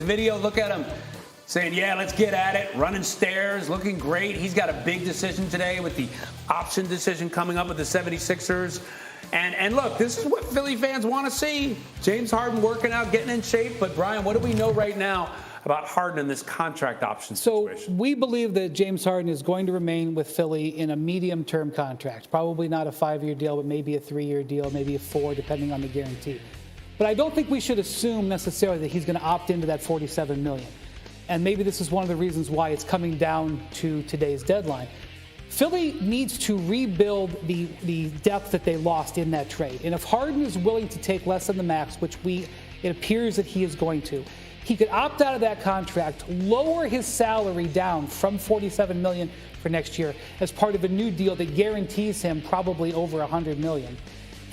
Video, look at him saying, yeah, let's get at it, running stairs, looking great. He's got a big decision today with the option decision coming up with the 76ers. And look, this is what Philly fans want to see. James Harden working out, getting in shape. But, Brian, what do we know right now about Harden in this contract option situation? So we believe that James Harden is going to remain with Philly in a medium-term contract. Probably not a 5-year deal, but maybe a 3-year deal, maybe a 4, depending on the guarantee. But I don't think we should assume necessarily that he's going to opt into that $47 million. And maybe this is one of the reasons why it's coming down to today's deadline. Philly needs to rebuild the depth that they lost in that trade. And if Harden is willing to take less than the max, which it appears that he is going to, he could opt out of that contract, lower his salary down from $47 million for next year as part of a new deal that guarantees him probably over $100 million.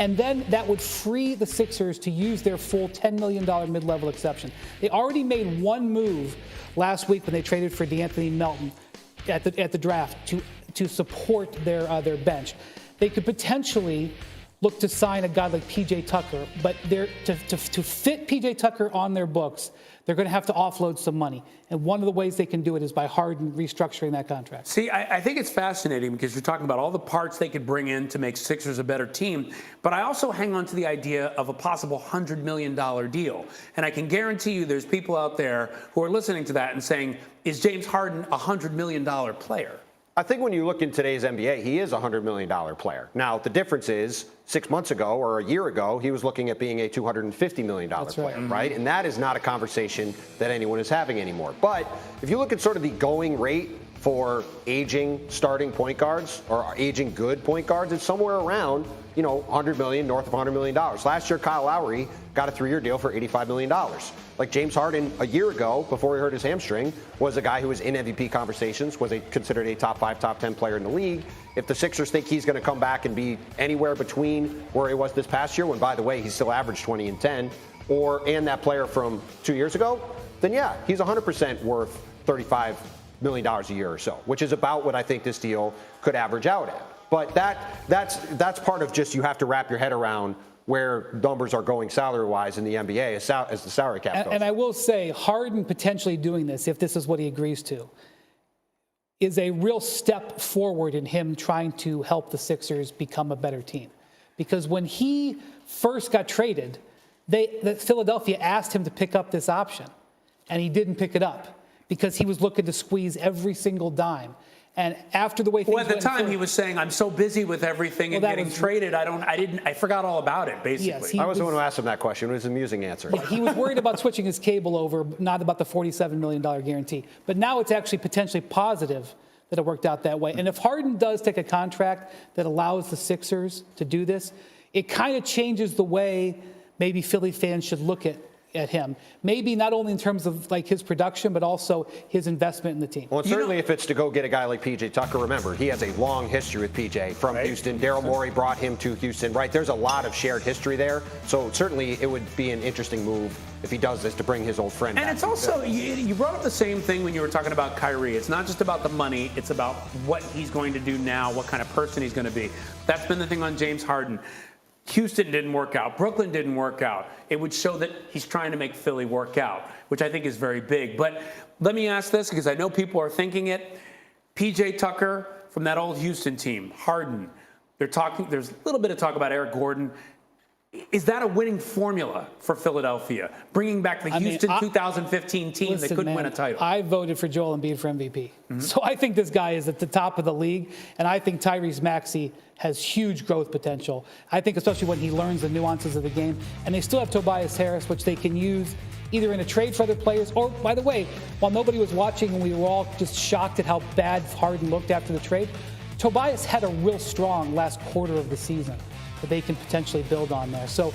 And then that would free the Sixers to use their full $10 million mid-level exception. They already made one move last week when they traded for DeAnthony Melton at the draft to support their bench. They could potentially look to sign a guy like P.J. Tucker, but to fit P.J. Tucker on their books, they're going to have to offload some money. And one of the ways they can do it is by Harden restructuring that contract. See, I think it's fascinating because you're talking about all the parts they could bring in to make Sixers a better team. But I also hang on to the idea of a possible $100 million deal. And I can guarantee you there's people out there who are listening to that and saying, is James Harden a $100 million player? I think when you look in today's NBA, he is a $100 million player. Now, the difference is 6 months ago or a year ago, he was looking at being a $250 million player, right? And that is not a conversation that anyone is having anymore. But if you look at sort of the going rate for aging starting point guards or aging good point guards, it's somewhere around, $100 million, north of $100 million. Last year, Kyle Lowry got a 3-year deal for $85 million. Like James Harden a year ago, before he hurt his hamstring, was a guy who was in MVP conversations, was considered a top 5, top 10 player in the league. If the Sixers think he's going to come back and be anywhere between where he was this past year, when, by the way, he still averaged 20 and 10, and that player from 2 years ago, then yeah, he's 100% worth $35 million a year or so, which is about what I think this deal could average out at. But that's part of just you have to wrap your head around where numbers are going salary-wise in the NBA as the salary cap goes. And I will say, Harden potentially doing this, if this is what he agrees to, is a real step forward in him trying to help the Sixers become a better team. Because when he first got traded, Philadelphia asked him to pick up this option, and he didn't pick it up because he was looking to squeeze every single dime. And after the way things at the time, he was saying, I'm so busy with everything and getting traded, I forgot all about it, basically. Yes, I was the one who asked him that question. It was an amusing answer. Yeah, he was worried about switching his cable over, not about the $47 million guarantee. But now it's actually potentially positive that it worked out that way. And if Harden does take a contract that allows the Sixers to do this, it kind of changes the way maybe Philly fans should look at him. Maybe not only in terms of like his production, but also his investment in the team. Well, certainly if it's to go get a guy like P.J. Tucker, remember, he has a long history with P.J. from Houston. Daryl Morey brought him to Houston, right? There's a lot of shared history there. So certainly it would be an interesting move if he does this to bring his old friend back. And it's also, you brought up the same thing when you were talking about Kyrie. It's not just about the money. It's about what he's going to do now, what kind of person he's going to be. That's been the thing on James Harden. Houston didn't work out. Brooklyn didn't work out. It would show that he's trying to make Philly work out, which I think is very big. But let me ask this, because I know people are thinking it. P.J. Tucker from that old Houston team, Harden. There's a little bit of talk about Eric Gordon. Is that a winning formula for Philadelphia? Bringing back the Houston 2015 team that couldn't win a title. I voted for Joel Embiid for MVP. So I think this guy is at the top of the league, and I think Tyrese Maxey has huge growth potential. I think especially when he learns the nuances of the game. And they still have Tobias Harris, which they can use either in a trade for other players or, by the way, while nobody was watching and we were all just shocked at how bad Harden looked after the trade, Tobias had a real strong last quarter of the season that they can potentially build on there. So,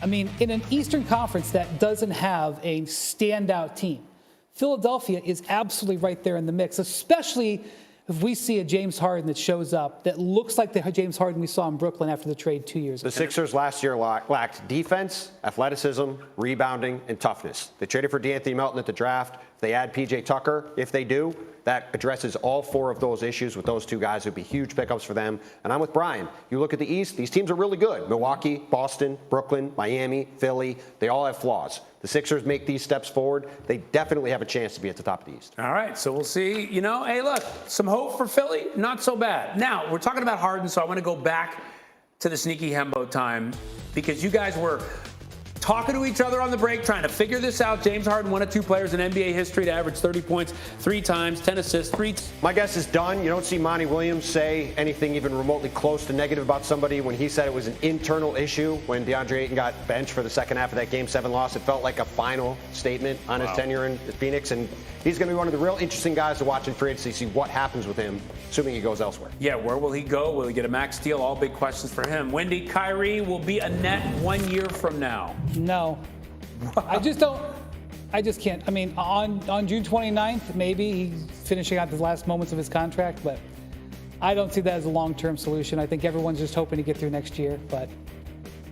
I mean, in an Eastern Conference that doesn't have a standout team, Philadelphia is absolutely right there in the mix, especially if we see a James Harden that shows up that looks like the James Harden we saw in Brooklyn after the trade 2 years ago. The Sixers last year lacked defense, athleticism, rebounding, and toughness. They traded for DeAnthony Melton at the draft. If they add P.J. Tucker, if they do, that addresses all 4 of those issues with those 2 guys. It would be huge pickups for them. And I'm with Brian. You look at the East, these teams are really good. Milwaukee, Boston, Brooklyn, Miami, Philly, they all have flaws. the Sixers make these steps forward, they definitely have a chance to be at the top of the East. All right, so we'll see. You know, hey, look, some hope for Philly, not so bad. Now, we're talking about Harden, so I want to go back to the sneaky Hembo time because you guys were talking to each other on the break, trying to figure this out. James Harden, one of two players in NBA history to average 30 points 3 times, 10 assists, 3. My guess is done. You don't see Monty Williams say anything even remotely close to negative about somebody when he said it was an internal issue when DeAndre Ayton got benched for the second half of that Game 7 loss. It felt like a final statement on his tenure in Phoenix, and he's going to be one of the real interesting guys to watch in free agency, see what happens with him, assuming he goes elsewhere. Yeah, where will he go? Will he get a max deal? All big questions for him. Wendy, Kyrie will be a Net 1 year from now. No. I just can't. I mean, on June 29th, maybe he's finishing out the last moments of his contract, but I don't see that as a long-term solution. I think everyone's just hoping to get through next year, but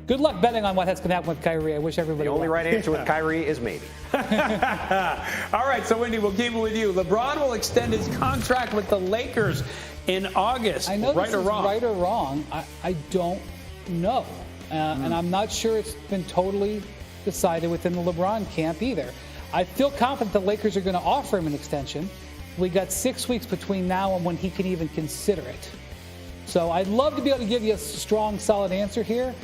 good luck betting on what's going to happen with Kyrie. I wish everybody The only right answer with Kyrie is maybe. All right, so Wendy, we'll keep it with you. LeBron will extend his contract with the Lakers in August. I know right this or is wrong? right or wrong. I don't know. And I'm not sure it's been totally decided within the LeBron camp either. I feel confident the Lakers are going to offer him an extension. We got 6 weeks between now and when he can even consider it. So I'd love to be able to give you a strong, solid answer here,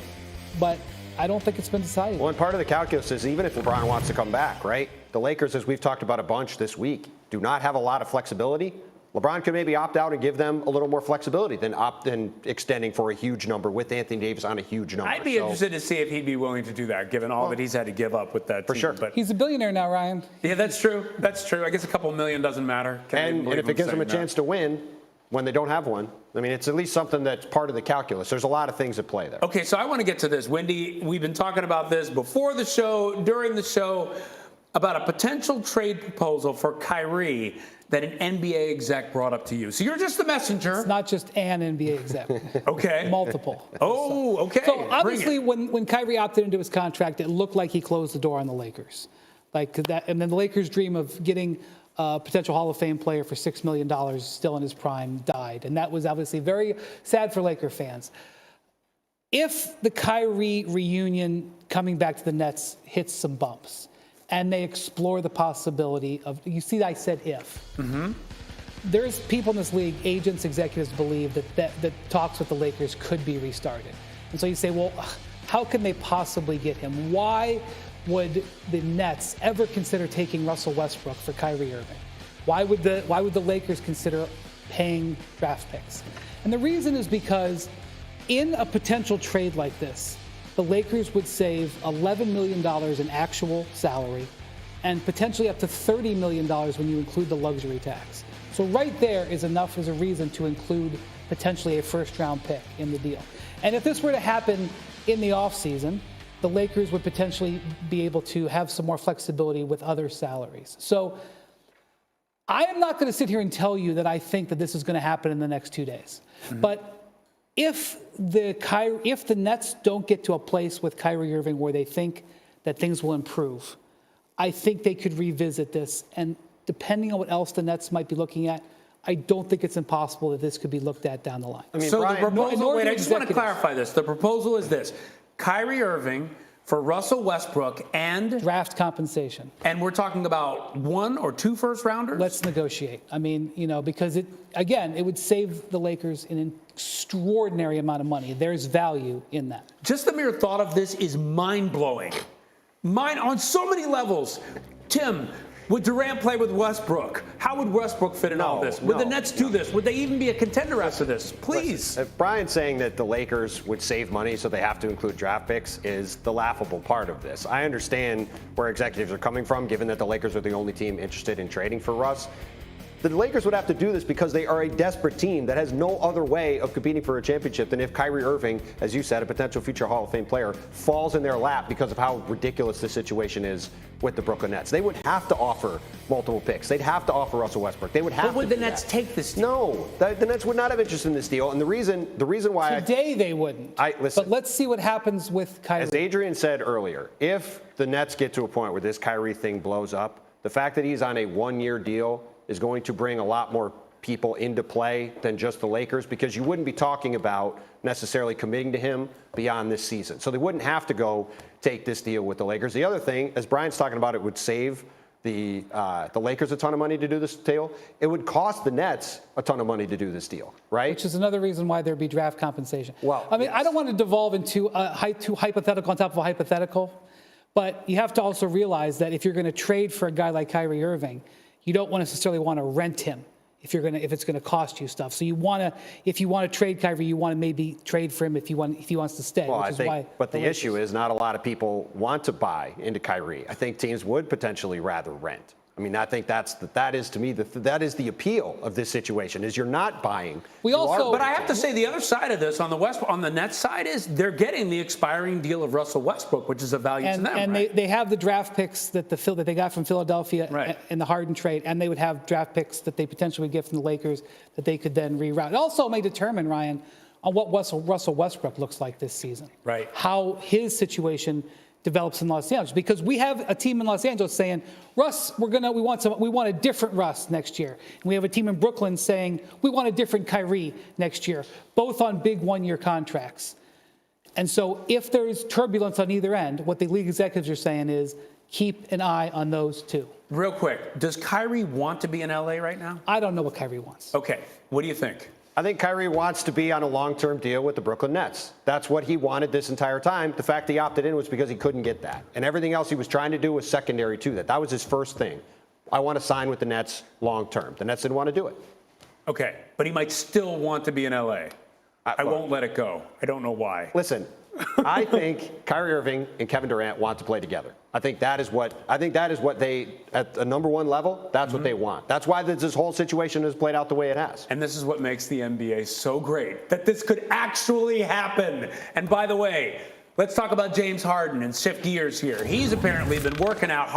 but I don't think it's been decided. Well, and part of the calculus is even if LeBron wants to come back, right? The Lakers, as we've talked about a bunch this week, do not have a lot of flexibility. LeBron could maybe opt out and give them a little more flexibility than extending for a huge number with Anthony Davis on a huge number. I'd be interested to see if he'd be willing to do that, given all that he's had to give up with that For team. sure. But He's a billionaire now, Ryan. yeah, that's true. That's true. I guess a couple million doesn't matter. And if it gives them a chance to win when they don't have one, I mean, it's at least something that's part of the calculus. There's a lot of things at play there. Okay, so I want to get to this. Wendy, we've been talking about this before the show, during the show, about a potential trade proposal for Kyrie that an NBA exec brought up to you. So you're just the messenger. It's not just an NBA exec. Okay. Multiple. Oh, okay. So Bring obviously, it. when Kyrie opted into his contract, it looked like he closed the door on the Lakers. Like that, and then the Lakers' dream of getting a potential Hall of Fame player for $6 million still in his prime died. And that was obviously very sad for Laker fans. If the Kyrie reunion coming back to the Nets hits some bumps, and they explore the possibility of, you see, I said if. Mm-hmm. There's people in this league, agents, executives believe that talks with the Lakers could be restarted. And so you say, well, how can they possibly get him? Why would the Nets ever consider taking Russell Westbrook for Kyrie Irving? Why would the Lakers consider paying draft picks? And the reason is because in a potential trade like this, the Lakers would save $11 million in actual salary and potentially up to $30 million when you include the luxury tax. So right there is enough as a reason to include potentially a first-round pick in the deal. And if this were to happen in the offseason, the Lakers would potentially be able to have some more flexibility with other salaries. So I am not going to sit here and tell you that I think that this is going to happen in the next 2 days. Mm-hmm. But if the Nets don't get to a place with Kyrie Irving where they think that things will improve, I think they could revisit this. And depending on what else the Nets might be looking at, I don't think it's impossible that this could be looked at down the line. I mean, so Brian, the proposal, wait, I just want to executives. clarify this. The proposal is this: Kyrie Irving for Russell Westbrook and Draft compensation. And we're talking about 1 or 2 first rounders? Let's negotiate. I mean, because it would save the Lakers an extraordinary amount of money. There's value in that. Just the mere thought of this is mind-blowing. On so many levels. Tim, would Durant play with Westbrook? How would Westbrook fit in all this? Would the Nets do this? Would they even be a contender after this? Please. If Brian's saying that the Lakers would save money so they have to include draft picks is the laughable part of this. I understand where executives are coming from, given that the Lakers are the only team interested in trading for Russ. The Lakers would have to do this because they are a desperate team that has no other way of competing for a championship than if Kyrie Irving, as you said, a potential future Hall of Fame player, falls in their lap because of how ridiculous the situation is with the Brooklyn Nets. They would have to offer multiple picks. They'd have to offer Russell Westbrook. They would have But would to the Nets take this deal? No, the Nets would not have interest in this deal. And the reason why Today they wouldn't. listen. But let's see what happens with Kyrie. As Adrian said earlier, if the Nets get to a point where this Kyrie thing blows up, the fact that he's on a 1-year deal is going to bring a lot more people into play than just the Lakers, because you wouldn't be talking about necessarily committing to him beyond this season. So they wouldn't have to go take this deal with the Lakers. The other thing, as Brian's talking about, it would save the Lakers a ton of money to do this deal. It would cost the Nets a ton of money to do this deal, right? Which is another reason why there'd be draft compensation. Well, I mean, yes. I don't want to devolve into too hypothetical on top of a hypothetical, but you have to also realize that if you're going to trade for a guy like Kyrie Irving, you don't necessarily want to rent him if it's going to cost you stuff. So if you want to trade Kyrie, you want to maybe trade for him if he wants to stay. Well, which I is think, why but the issue is not a lot of people want to buy into Kyrie. I think teams would potentially rather rent. I mean, I think that is to me that is the appeal of this situation, is you're not buying. But I have to say the other side of this on the Nets side is they're getting the expiring deal of Russell Westbrook, which is a value to them. And right? they have the draft picks that they got from Philadelphia Right. in the Harden trade, and they would have draft picks that they potentially would get from the Lakers that they could then reroute. It also may determine, Ryan, on what Russell Westbrook looks like this season. Right. How his situation develops in Los Angeles, because we have a team in Los Angeles saying, Russ, we want a different Russ next year. And we have a team in Brooklyn saying we want a different Kyrie next year, both on big one-year contracts. And so if there's turbulence on either end, what the league executives are saying is keep an eye on those two. Real quick, does Kyrie want to be in LA right now? I don't know what Kyrie wants. Okay, what do you think? I think Kyrie wants to be on a long-term deal with the Brooklyn Nets. That's what he wanted this entire time. The fact he opted in was because he couldn't get that. And everything else he was trying to do was secondary to that. That was his first thing. I want to sign with the Nets long-term. The Nets didn't want to do it. Okay, but he might still want to be in LA. I won't let it go. I don't know why. Listen, I think Kyrie Irving and Kevin Durant want to play together. I think that is what they, at a number one level, that's what they want. That's why this whole situation has played out the way it has. And this is what makes the NBA so great, that this could actually happen. And by the way, let's talk about James Harden and shift gears here. He's apparently been working out hard.